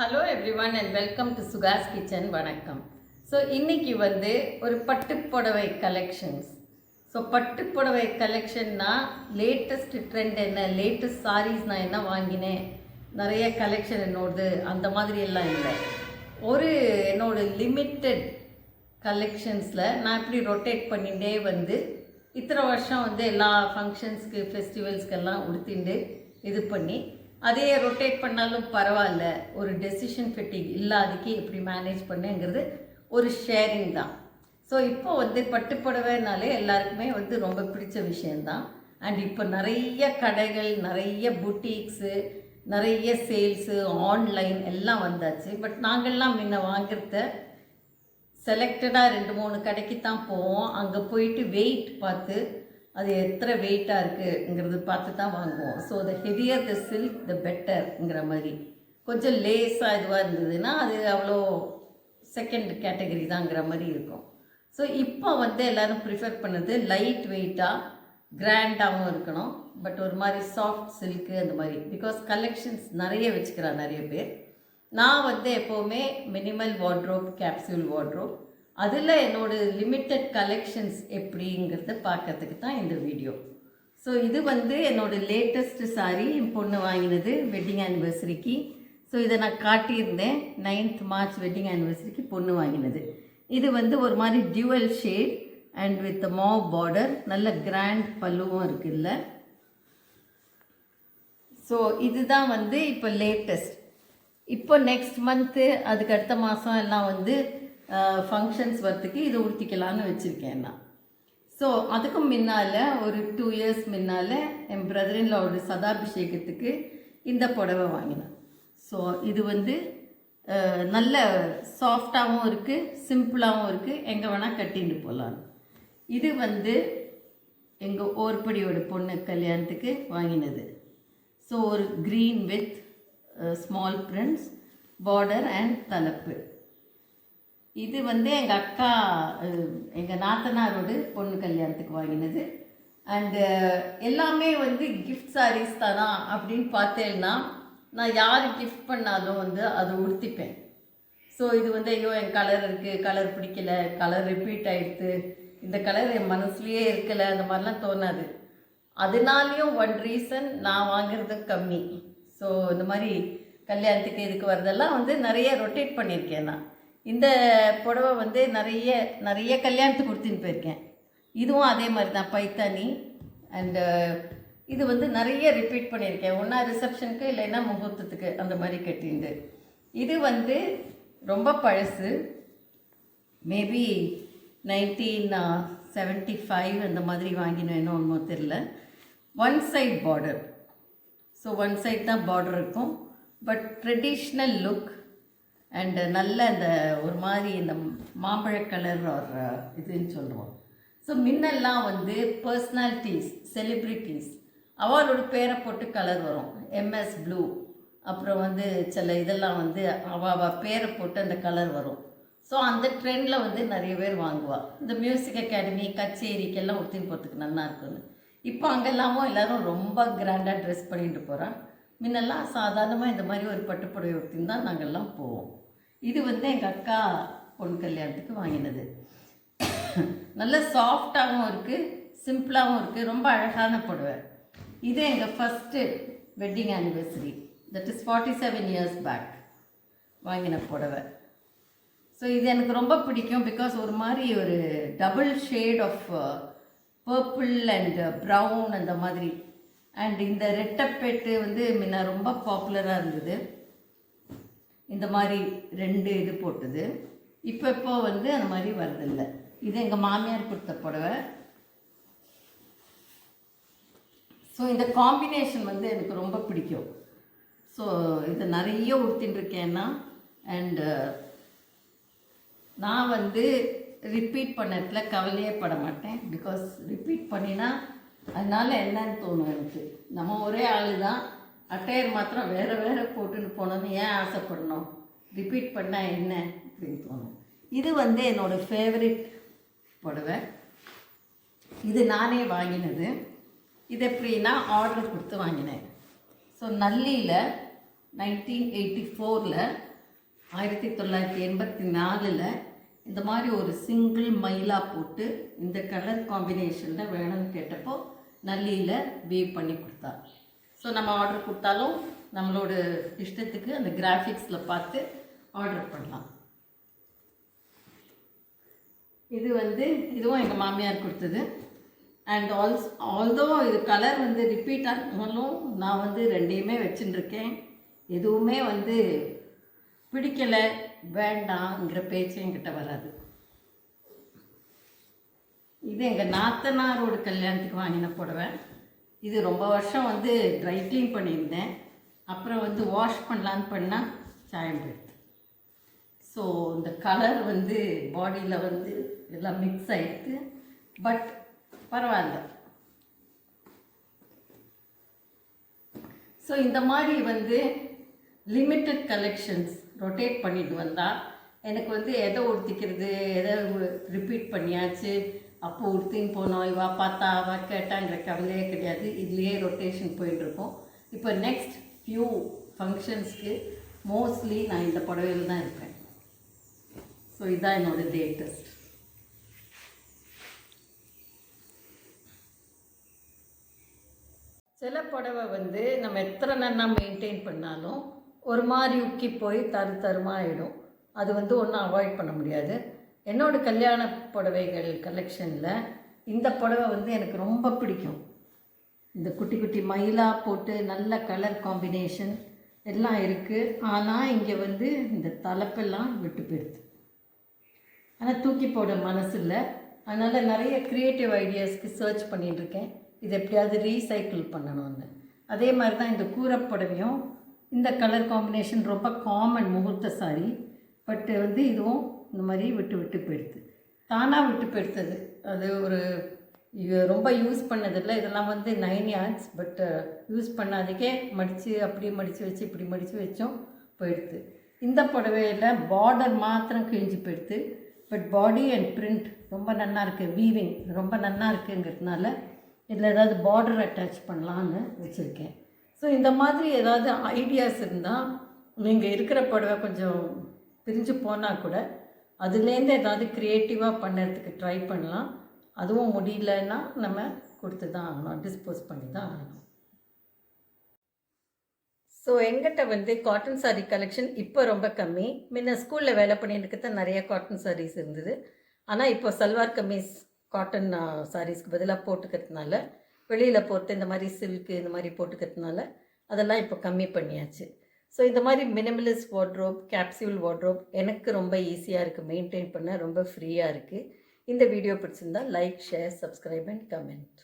Hello everyone and welcome to Sukash kitchen. வணக்கம். So இன்றைக்கி வந்து ஒரு பட்டுப்புடவை கலெக்ஷன்ஸ். ஸோ பட்டுப்புடவை கலெக்ஷன்னா லேட்டஸ்ட் ட்ரெண்ட் என்ன, லேட்டஸ்ட் சாரீஸ் நான் என்ன வாங்கினேன், நிறைய கலெக்ஷன் என்னோடது அந்த மாதிரி எல்லாம் இல்லை. ஒரு என்னோட லிமிட்டட் கலெக்ஷன்ஸில் நான் இப்படி ரொட்டேட் பண்ணிகிட்டே வந்து இத்தனை வருஷம் வந்து எல்லா ஃபங்க்ஷன்ஸ்க்கு ஃபெஸ்டிவல்ஸ்க்கெல்லாம் உடுத்திண்டு இது பண்ணி அதே ரொட்டேட் பண்ணாலும் பரவாயில்ல, ஒரு டெசிஷன் ஃபிட்டிங் இல்லாதக்கு எப்படி மேனேஜ் பண்ணேங்கிறது ஒரு ஷேரிங் தான். ஸோ இப்போ வந்து பட்டுப்புடவைனாலே எல்லாருக்குமே வந்து ரொம்ப பிடிச்ச விஷயந்தான். அண்ட் இப்போ நிறைய கடைகள், நிறைய புட்டீக்ஸு, நிறைய சேல்ஸு, ஆன்லைன் எல்லாம் வந்தாச்சு. பட் நாங்கள்லாம் முன்ன வாங்கிறத செலக்டடாக 2-3 கடைக்கு தான் போவோம். அங்கே போயிட்டு வெயிட் பார்த்து அது எத்தனை வெயிட்டாக இருக்குங்கிறது பார்த்து தான் வாங்குவோம். So the heavier the silk the பெட்டர்ங்கிற மாதிரி. கொஞ்சம் லேஸாக இதுவாக இருந்ததுன்னா அது அவ்வளோ செகண்ட் கேட்டகரி தாங்கிற மாதிரி இருக்கும். ஸோ இப்போ வந்து எல்லோரும் ப்ரிஃபர் பண்ணுறது லைட் வெயிட்டாக கிராண்டாகவும் இருக்கணும், பட் ஒரு மாதிரி சாஃப்ட் சில்க்கு அந்த மாதிரி. பிகாஸ் கலெக்ஷன்ஸ் நிறைய வச்சுக்கிறான் நிறைய பேர். நான் வந்து எப்போவுமே மினிமல் வார்ட்ரோப், கேப்சூல் வார்ட்ரோப், அதில் என்னோடய லிமிட்டட் கலெக்ஷன்ஸ் எப்படிங்கிறத பார்க்கறதுக்கு தான் இந்த வீடியோ. ஸோ இது வந்து என்னோடய லேட்டஸ்ட் சாரீ என் பொண்ணு வாங்கினது வெட்டிங் ஆனிவர்சரிக்கு. ஸோ இதை நான் காட்டியிருந்தேன் 9th March வெட்டிங் ஆனிவர்சரிக்கு பொண்ணு வாங்கினது. இது வந்து ஒரு மாதிரி dual shade and with mauve border, நல்ல கிராண்ட் பல்லுவும் இருக்குல்ல. ஸோ இதுதான் வந்து இப்போ லேட்டஸ்ட். இப்போ நெக்ஸ்ட் மந்த்து, அதுக்கு அடுத்த மாதம் எல்லாம் வந்து ஃபங்க்ஷன்ஸ் வரத்துக்கு இதை உடுத்திக்கலான்னு வச்சுருக்கேன் நான். ஸோ அதுக்கும் முன்னால் ஒரு 2 years முன்னால் என் பிரதரின்லோட சதாபிஷேகத்துக்கு இந்த புடவை வாங்கினேன். ஸோ இது வந்து நல்ல சாஃப்டாகவும் இருக்குது, சிம்பிளாகவும் இருக்குது, எங்கே வேணால் கட்டிட்டு போகலாம். இது வந்து எங்கள் ஓர்படியோட பொண்ணு கல்யாணத்துக்கு வாங்கினது. ஸோ ஒரு green with small prints, border and தலப்பு. இது வந்து எங்கள் அக்கா, எங்கள் நாத்தனாரோட பொண்ணு கல்யாணத்துக்கு வாங்கினது. அண்டு எல்லாமே வந்து கிஃப்ட் சாரீஸ் தானா அப்படின்னு பார்த்தேன்னா, நான் யார் கிஃப்ட் பண்ணாலும் வந்து அதை உடுத்திப்பேன். ஸோ இது வந்து ஐயோ என் கலர் இருக்குது, கலர் பிடிக்கல, கலர் ரிப்பீட் ஆகிடுது, இந்த கலர் என் மனசுலேயே இருக்கலை, அந்த மாதிரிலாம் தோணாது. அதனாலேயும் ஒன் ரீசன் நான் வாங்கிறது கம்மி. ஸோ இந்த மாதிரி கல்யாணத்துக்கு இதுக்கு வரதெல்லாம் வந்து நிறைய ரொட்டேட் பண்ணியிருக்கேன் நான். இந்த புடவை வந்து நிறைய கல்யாணத்துக்கு கொடுத்துன்னு போயிருக்கேன். இதுவும் அதே மாதிரி தான், பைத்தானி. அண்டு இது வந்து நிறைய ரிப்பீட் பண்ணியிருக்கேன், ஒன்றா ரிசப்ஷனுக்கு இல்லைன்னா முகூர்த்தத்துக்கு அந்த மாதிரி கட்டிண்டு. இது வந்து ரொம்ப பழசு, மேபி 1975 அந்த மாதிரி வாங்கினேன்னு ஒன்றும் தெரில. One side border. So one side தான் பார்டர் இருக்கும், பட் ட்ரெடிஷ்னல் லுக் அண்டு நல்ல இந்த ஒரு மாதிரி இந்த மாம்பழ கலர் ஒரு இதுன்னு சொல்லுவோம். ஸோ முன்னெல்லாம் வந்து பர்சனாலிட்டிஸ், செலிப்ரிட்டிஸ் அவளோட பேரை போட்டு கலர் வரும், MS ப்ளூ, அப்புறம் வந்து சில இதெல்லாம் வந்து அவள் பேரை போட்டு அந்த கலர் வரும். ஸோ அந்த ட்ரெண்டில் வந்து நிறைய பேர் வாங்குவாள். இந்த மியூசிக் அகாடமி, கச்சேரிக்கெல்லாம் ஒருத்தின்னு போகிறதுக்கு நல்லா இருக்குன்னு. இப்போ அங்கெல்லாமும் எல்லோரும் ரொம்ப கிராண்டாக ட்ரெஸ் பண்ணிட்டு போகிறான். முன்னெல்லாம் சாதாரணமாக இந்த மாதிரி ஒரு பட்டுப்புடவை ஒருத்தின்னு தான் நாங்கள்லாம் போவோம். இது வந்து எங்கள் அக்கா பொண்ணு கல்யாணத்துக்கு வாங்கினது. நல்ல சாஃப்டாகவும் இருக்குது, சிம்பிளாகவும் இருக்குது, ரொம்ப அழகான புடவை. இது எங்கள் first wedding anniversary, that is 47 years back வாங்கின புடவை. ஸோ இது எனக்கு ரொம்ப பிடிக்கும். பிகாஸ் ஒரு மாதிரி ஒரு double shade of purple and brown அந்த மாதிரி. அண்ட் இந்த ரெட்டப்பேட்டு வந்து முன்ன ரொம்ப பாப்புலராக இருந்தது, இந்த மாதிரி 2 இது போட்டது. இப்போ வந்து அந்த மாதிரி வரதில்லை. இது எங்கள் மாமியார் கொடுத்த புடவை. ஸோ இந்த காம்பினேஷன் வந்து எனக்கு ரொம்ப பிடிக்கும். ஸோ இதை நிறைய உடுத்தின்னு இருக்கேன்னா. அண்டு நான் வந்து ரிப்பீட் பண்ணத்துல கவலையே பட மாட்டேன். பிகாஸ் ரிப்பீட் பண்ணினா அதனால் என்னன்னு தோணும் எனக்கு, நம்ம ஒரே ஆள் தான், அட்டையர் மாத்திரம் வேறு போட்டுன்னு போனோன்னு ஏன் ஆசைப்படணும், ரிப்பீட் பண்ணால் என்ன அப்படின்னு தோணும். இது வந்து என்னோடய ஃபேவரட் புடவை. இது நானே வாங்கினது. இது எப்படின்னா ஆர்டர் கொடுத்து வாங்கினேன். ஸோ நல்லியில் 1984 1984 இந்த மாதிரி ஒரு சிங்கிள் மயிலா போட்டு இந்த கலர் காம்பினேஷனில் வேணும்னு கேட்டப்போ நல்லியில் வீவ் பண்ணி கொடுத்தா. ஸோ நம்ம ஆர்டர் கொடுத்தாலும் நம்மளோட இஷ்டத்துக்கு அந்த கிராஃபிக்ஸில் பார்த்து ஆர்டர் பண்ணலாம். இது இதுவும் எங்கள் மாமியார் கொடுத்தது. அண்ட் ஆல்தோ இது கலர் ரிப்பீட் ஆனாலும் நான் ரெண்டையுமே வச்சுட்டுருக்கேன். எதுவுமே பிடிக்கலை வேண்டாங்கிற பேச்சு என்கிட்ட வராது. இது எங்கள் நாத்தனாரோட கல்யாணத்துக்கு வாங்கின புடவை. இது ரொம்ப வருஷம் ட்ரை க்ளீன் பண்ணியிருந்தேன். அப்புறம் வாஷ் பண்ணலான்னு பண்ணால் சாயம் போயிடுது. ஸோ இந்த கலர் பாடியில் எல்லாம் மிக்ஸ் ஆகிடுது. பட் பரவாயில்ல. ஸோ இந்த மாதிரி லிமிட்டட் கலெக்ஷன்ஸ் ரொட்டேட் பண்ணிட்டு வந்தால் எனக்கு எதை உடுத்திக்கிறது, எதை ரிப்பீட் பண்ணியாச்சு, அப்போ உடுத்தின்னு போனோம், இவா பார்த்தா அவள் கேட்டாங்கிற கவலையே கிடையாது. இதுலேயே ரொட்டேஷன் போயிட்டுருக்கோம். இப்போ நெக்ஸ்ட் ஃபியூ ஃபங்க்ஷன்ஸ்க்கு மோஸ்ட்லி நான் இந்த புடவையில் தான் இருப்பேன். ஸோ இதுதான் என்னோடய லேட்டஸ்ட். சில புடவை நம்ம எத்தனை நன்னா மெயின்டைன் பண்ணாலும் ஒரு மாதிரி உக்கி போய் தருமாக ஆகிடும். அது ஒன்றும் அவாய்ட் பண்ண முடியாது. என்னோடய கல்யாண புடவைகள் கலெக்ஷனில் இந்த புடவை எனக்கு ரொம்ப பிடிக்கும். இந்த குட்டி குட்டி மயிலாக போட்டு நல்ல கலர் காம்பினேஷன் எல்லாம் இருக்குது. ஆனால் இங்கே இந்த தலைப்பெல்லாம் விட்டு போயிடுது. ஆனால் தூக்கி போட மனசு இல்லை. அதனால் நிறைய க்ரியேட்டிவ் ஐடியாஸ்க்கு சர்ச் பண்ணிட்டுருக்கேன். இது எப்படியாவது ரீசைக்கிள் பண்ணணும்னு. அதே மாதிரி தான் இந்த கூரை புடவையும் இந்த கலர் காம்பினேஷன் ரொம்ப காமன் முகூர்த்த சாரி. பட் இதுவும் இந்த மாதிரி விட்டு போயிடுது. தானாக விட்டு போயிடுத்தது. அது ஒரு ரொம்ப யூஸ் பண்ணதில்லை. இதெல்லாம் 9 yards. பட் யூஸ் பண்ணாதே மடித்து அப்படி மடித்து வச்சு இப்படி மடித்து வச்சோம் போயிடுது. இந்த புடவையில் பார்டர் மாத்திரம் கிழிஞ்சு போயிடுது. பட் பாடி அண்ட் பிரிண்ட் ரொம்ப நல்லா இருக்குது. வீவிங் ரொம்ப நல்லா இருக்குங்கிறதுனால இதில் ஏதாவது பார்டர் அட்டாச் பண்ணலான்னு வச்சுருக்கேன். ஸோ இந்த மாதிரி ஏதாவது ஐடியாஸ் இருந்தால் நீங்கள் இருக்கிற புடவை கொஞ்சம் பிரிஞ்சு போனால் கூட அதுலேருந்து ஏதாவது க்ரியேட்டிவாக பண்ணுறதுக்கு ட்ரை பண்ணலாம். அதுவும் முடியலன்னா நம்ம கொடுத்து தான் ஆகணும், டிஸ்போஸ் பண்ணி தான் ஆகணும். ஸோ எங்கிட்ட காட்டன் சாரீ கலெக்ஷன் இப்போ ரொம்ப கம்மி. முன்ன ஸ்கூலில் வேலை பண்ணிட்டு தான் நிறைய காட்டன் சாரீஸ் இருந்தது. ஆனால் இப்போ சல்வார் கமீஸ் காட்டன் சாரீஸ்க்கு பதிலாக போட்டுக்கிறதுனால, வெளியில் போட்டு இந்த மாதிரி சில்க்கு இந்த மாதிரி போட்டுக்கிறதுனால அதெல்லாம் இப்போ கம்மி பண்ணியாச்சு. ஸோ இந்த மாதிரி மினிமலிஸ்ட் வார்ட்ரோப், கேப்சியூல் வார்ட்ரோப் எனக்கு ரொம்ப ஈஸியாக இருக்குது மெயின்டைன் பண்ண, ரொம்ப ஃப்ரீயாக இருக்குது. இந்த வீடியோ பிடிச்சிருந்தால் like, share, subscribe and comment.